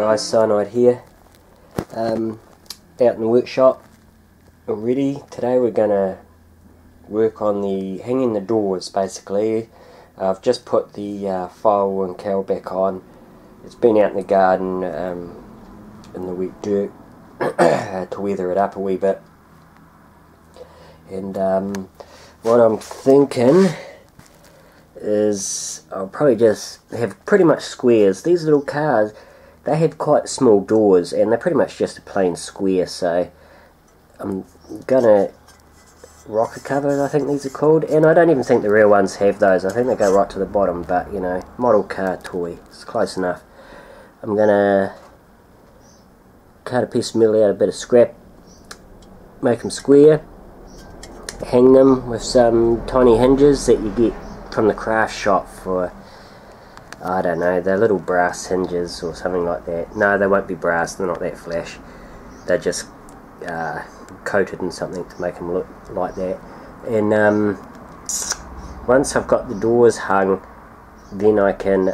guys, Cyanide here, out in the workshop already. Today we're going to work on the hanging the doors basically. I've just put the file and cowl back on. It's been out in the garden in the wet dirt to weather it up a wee bit. And what I'm thinking is I'll probably just have pretty much squares. These little cars, they have quite small doors and they're pretty much just a plain square, so I'm gonna rocker cover, I think these are called, and I don't even think the real ones have those. I think they go right to the bottom, but you know, model car toy, it's close enough. I'm gonna cut a piece of metal out, a bit of scrap, make them square, hang them with some tiny hinges that you get from the craft shop for, I don't know, they're little brass hinges or something like that. No, they won't be brass, they're not that flash. They're just coated in something to make them look like that. And once I've got the doors hung, then I can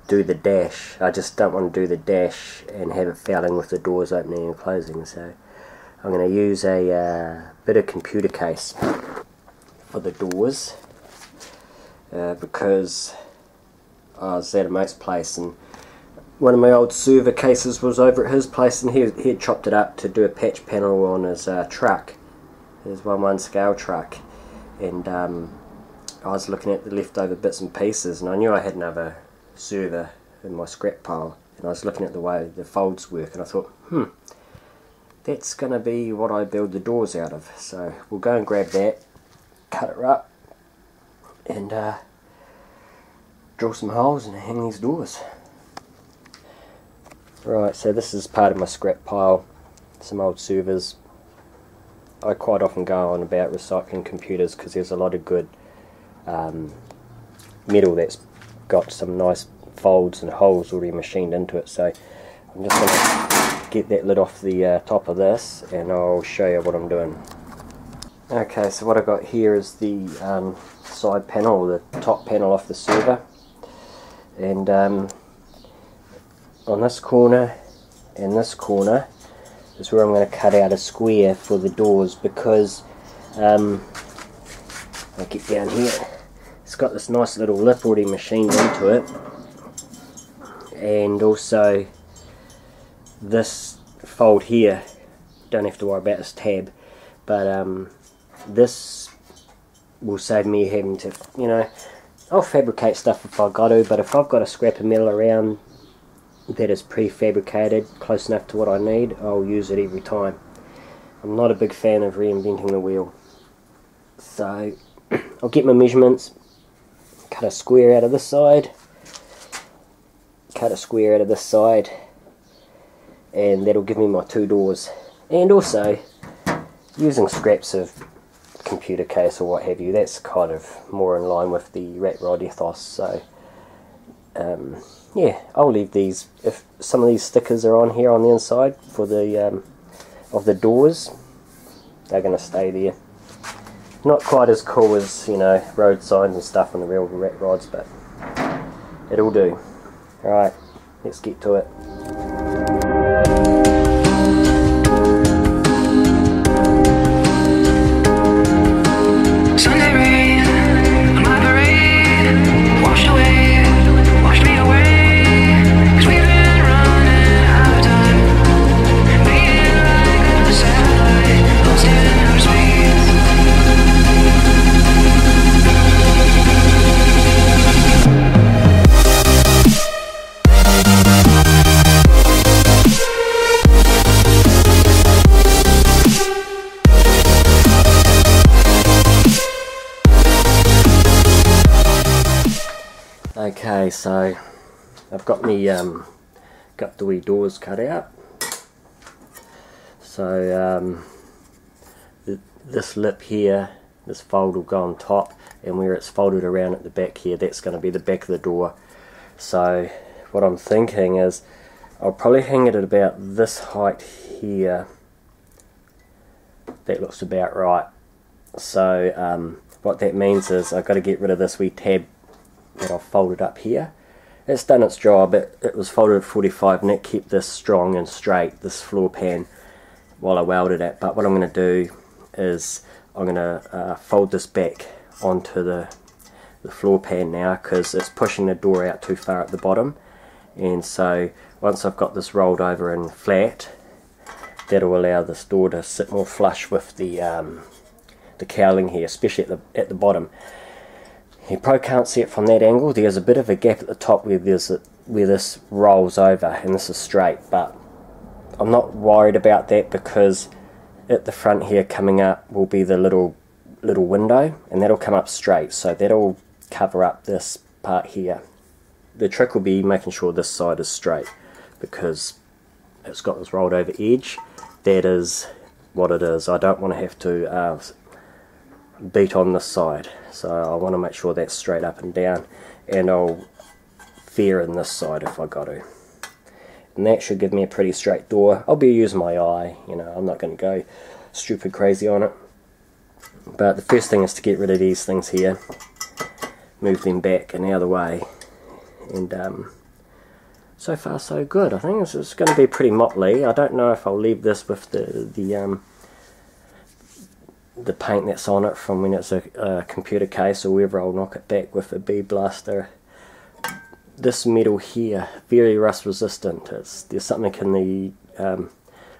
do the dash. I just don't want to do the dash and have it fouling with the doors opening and closing, so I'm going to use a bit of computer case for the doors. Because I was at a mate's place and one of my old server cases was over at his place, and he had chopped it up to do a patch panel on his truck, his 1/1 scale truck, and I was looking at the leftover bits and pieces, and I knew I had another server in my scrap pile, and I was looking at the way the folds work, and I thought, that's going to be what I build the doors out of. So we'll go and grab that, cut it up, and drill some holes and hang these doors. Right, so this is part of my scrap pile, some old servers. I quite often go on about recycling computers because there's a lot of good metal that's got some nice folds and holes already machined into it. So I'm just going to get that lid off the top of this and I'll show you what I'm doing. Okay, so what I've got here is the side panel, the top panel off the server, and on this corner and this corner is where I'm going to cut out a square for the doors, because I'll get down here, it's got this nice little lip already machined into it, and also this fold here, don't have to worry about this tab, but this will save me having to, you know, I'll fabricate stuff if I've got to, but if I've got a scrap of metal around that is prefabricated, close enough to what I need, I'll use it every time. I'm not a big fan of reinventing the wheel. So I'll get my measurements, cut a square out of this side, cut a square out of this side, and that'll give me my two doors. And also, using scraps of computer case or what have you, that's kind of more in line with the rat rod ethos. So yeah, I'll leave these, if some of these stickers are on here on the inside for the of the doors, they're going to stay there. Not quite as cool as, you know, road signs and stuff on the real rat rods, but it'll do. Alright, let's get to it. Okay, so I've got me got the wee doors cut out. So this lip here, this fold will go on top, and where it's folded around at the back here, that's going to be the back of the door. So what I'm thinking is I'll probably hang it at about this height here. That looks about right. So what that means is I've got to get rid of this wee tab that I've folded up here, it's done its job. It was folded at 45 and it kept this strong and straight, this floor pan, while I welded it. But what I'm going to do is I'm going to fold this back onto the floor pan now, because it's pushing the door out too far at the bottom. And so once I've got this rolled over and flat, that'll allow this door to sit more flush with the cowling here, especially at the bottom. You probably can't see it from that angle. There's a bit of a gap at the top where this rolls over, and this is straight, but I'm not worried about that, because at the front here coming up will be the little window, and that'll come up straight, so that'll cover up this part here. The trick will be making sure this side is straight, because it's got this rolled over edge. That is what it is. I don't want to have to beat on this side, so I want to make sure that's straight up and down, and I'll veer in this side if I got to. And that should give me a pretty straight door. I'll be using my eye, you know, I'm not going to go stupid crazy on it. But the first thing is to get rid of these things here, move them back and out of the way, and so far so good. I think it's going to be pretty motley. I don't know if I'll leave this with the paint that's on it from when it's a computer case, or whether I'll knock it back with a bead blaster. This metal here, very rust resistant. There's something in the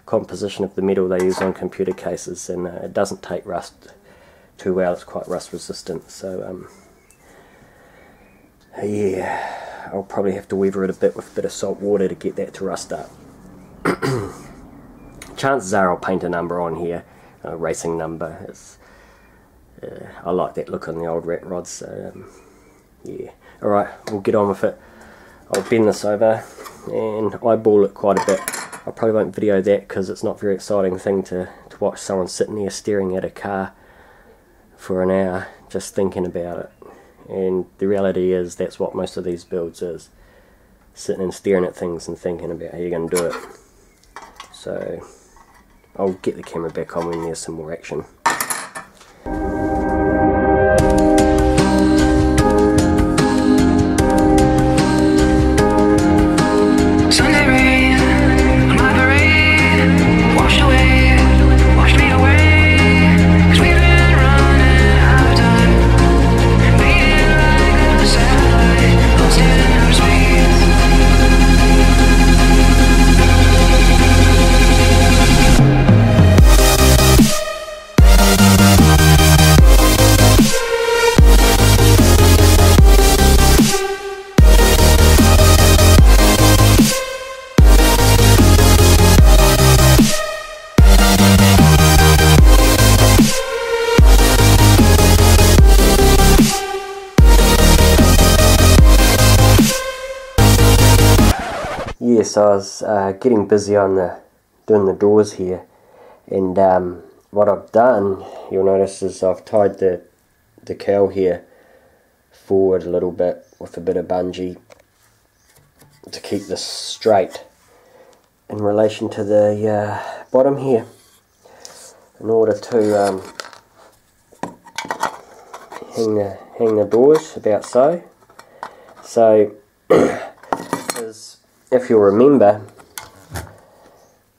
composition of the metal they use on computer cases, and it doesn't take rust too well. It's quite rust resistant, so yeah, I'll probably have to weather it a bit with a bit of salt water to get that to rust up. Chances are I'll paint a number on here, a racing number. I like that look on the old rat rods, so yeah. Alright, we'll get on with it. I'll bend this over and eyeball it quite a bit. I probably won't video that because it's not a very exciting thing to watch someone sitting there staring at a car for an hour just thinking about it. And the reality is that's what most of these builds is. Sitting and staring at things and thinking about how you're going to do it. So I'll get the camera back on when there's some more action. Yes, I was getting busy on doing the doors here, and what I've done, you'll notice, is I've tied the cowl here forward a little bit with a bit of bungee to keep this straight in relation to the bottom here, in order to hang the doors about so. So if you'll remember,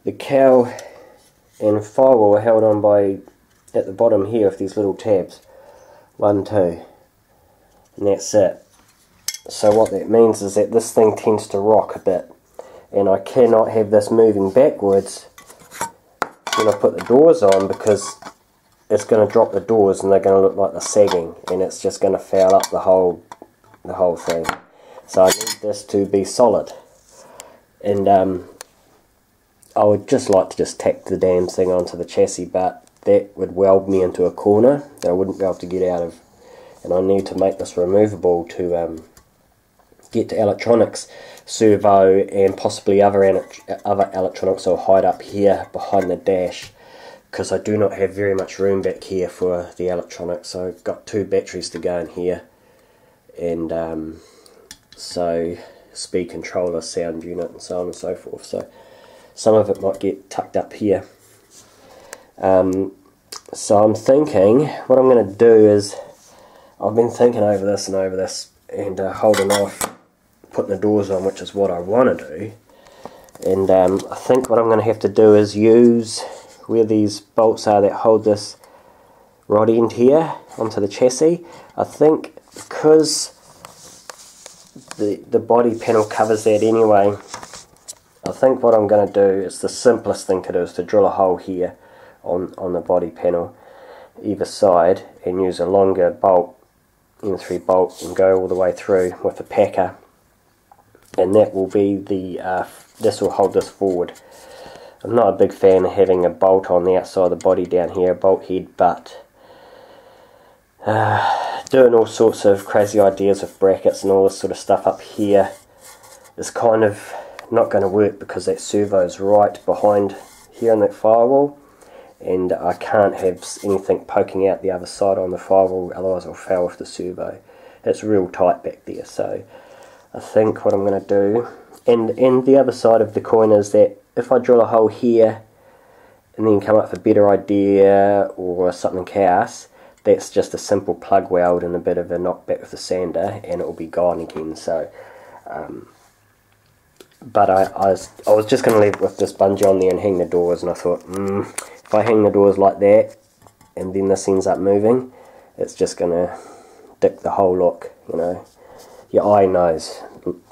the cowl and firewall are held on by, at the bottom here, with these little tabs. 1, 2, and that's it. So what that means is that this thing tends to rock a bit, and I cannot have this moving backwards when I put the doors on, because it's going to drop the doors and they're going to look like they're sagging, and it's just going to foul up the whole thing. So I need this to be solid. And I would just like to just tack the damn thing onto the chassis, but that would weld me into a corner that I wouldn't be able to get out of. And I need to make this removable to get to electronics, servo, and possibly other electronics I'll hide up here behind the dash, because I do not have very much room back here for the electronics. So I've got 2 batteries to go in here, and so speed controller, sound unit, and so on and so forth. So some of it might get tucked up here. So I'm thinking what I'm going to do is, I've been thinking over this and holding off putting the doors on, which is what I want to do. And I think what I'm going to have to do is use where these bolts are that hold this rod end here onto the chassis. I think because the body panel covers that anyway, I think what I'm going to do is the simplest thing to do is to drill a hole here on the body panel either side and use a longer bolt, M3 bolt, and go all the way through with the packer, and that will be the this will hold this forward. I'm not a big fan of having a bolt on the outside of the body down here, a bolt head, but doing all sorts of crazy ideas with brackets and all this sort of stuff up here is kind of not going to work because that servo is right behind here on that firewall, and I can't have anything poking out the other side on the firewall, otherwise I'll fail with the servo. It's real tight back there. So I think what I'm going to do, and the other side of the coin is that if I drill a hole here and then come up with a better idea or something else, that's just a simple plug weld and a bit of a knockback with the sander, and it will be gone again. So but I was just going to leave it with this bungee on there and hang the doors, and I thought, if I hang the doors like that and then this ends up moving, it's just going to dick the whole look, you know. Your eye knows,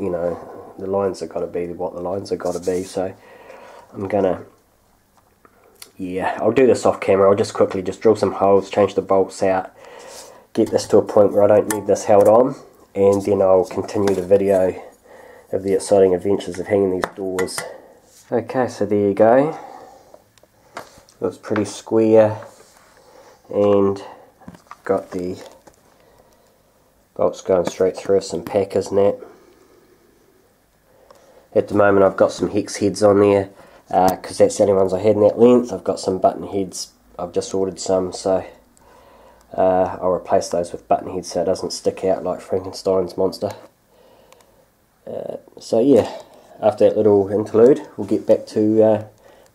you know, the lines have got to be what the lines have got to be. So I'm going to, yeah, I'll do this off camera. I'll just quickly just drill some holes, change the bolts out, get this to a point where I don't need this held on, and then I'll continue the video of the exciting adventures of hanging these doors. Okay, so there you go. Looks pretty square, and got the bolts going straight through, some packers and that. At the moment I've got some hex heads on there because that's the only ones I had in that length. I've got some button heads, I've just ordered some, so I'll replace those with button heads so it doesn't stick out like Frankenstein's monster. So yeah, after that little interlude, we'll get back to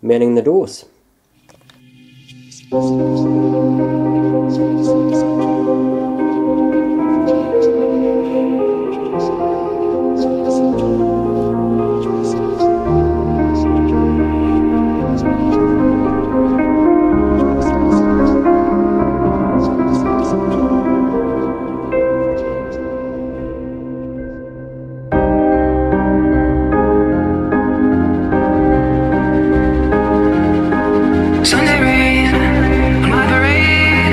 mounting the doors. Sunday rain on my parade.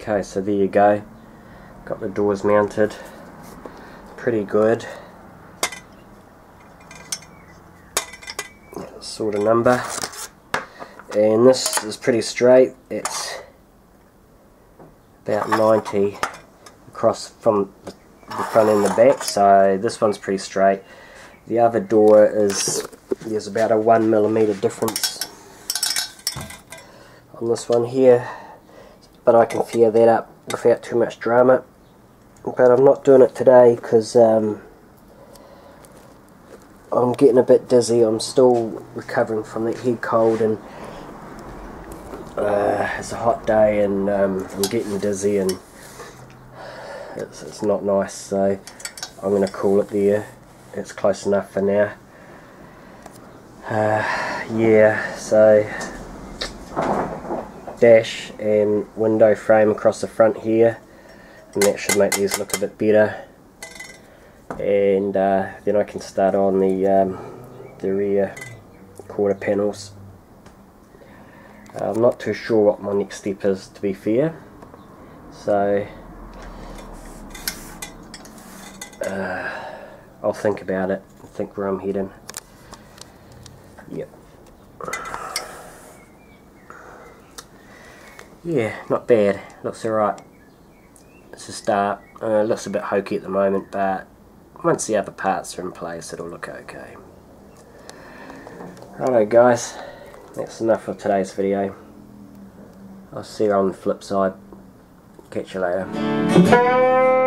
Okay, so there you go. Got the doors mounted. Pretty good. Sort of number. And this is pretty straight. It's about 90 across from the front and the back, so this one's pretty straight. The other door is, there's about a 1mm difference on this one here, but I can clear that up without too much drama. But I'm not doing it today because I'm getting a bit dizzy. I'm still recovering from that head cold, and it's a hot day, and I'm getting dizzy, and it's not nice, so I'm going to call it there. It's close enough for now. Yeah, so dash and window frame across the front here, and that should make these look a bit better. And then I can start on the rear quarter panels. I'm not too sure what my next step is, to be fair, so I'll think about it and think where I'm heading. Yep. Yeah, not bad. Looks alright. It's a start. Looks a bit hokey at the moment, but once the other parts are in place, it'll look okay. Righto guys, that's enough for today's video. I'll see you on the flip side. Catch you later.